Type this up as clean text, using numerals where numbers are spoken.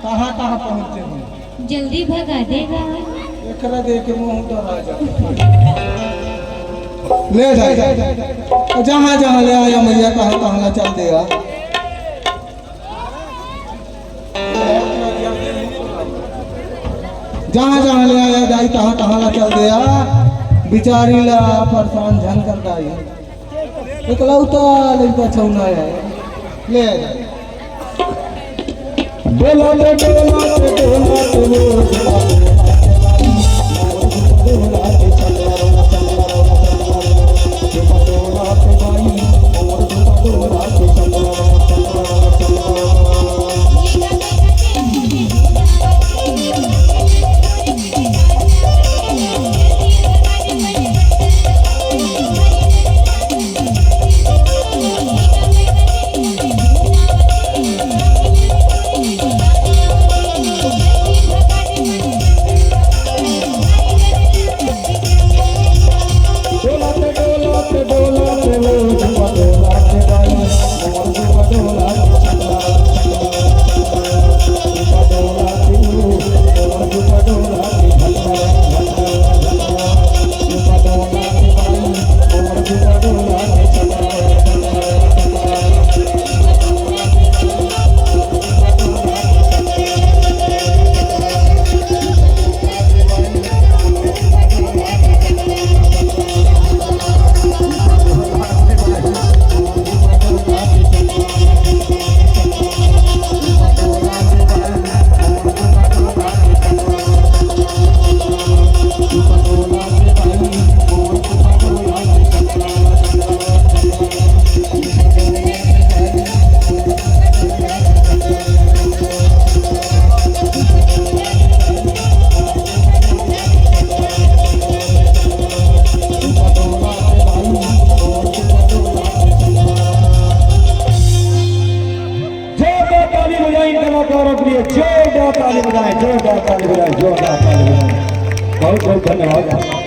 कहाँ कहाँ पहुँचते हैं? जल्दी भगा देगा। एकरा देख के मुंह तो राजा ले जा जहाँ जहाँ ले आया मैया कहाँ कहाँ ला चल देगा। जहाँ जहाँ ले आया जाई तहाँ तहाँ ला चल दिया। बिचारी ला परेशान झन कर दाई इकलौता लड़का छौना है ले जा। बोला ले जोरदार ताली बजाएं, जोरदार ताली बजाएं, जोरदार ताली बजाएं। बहुत बहुत धन्यवाद।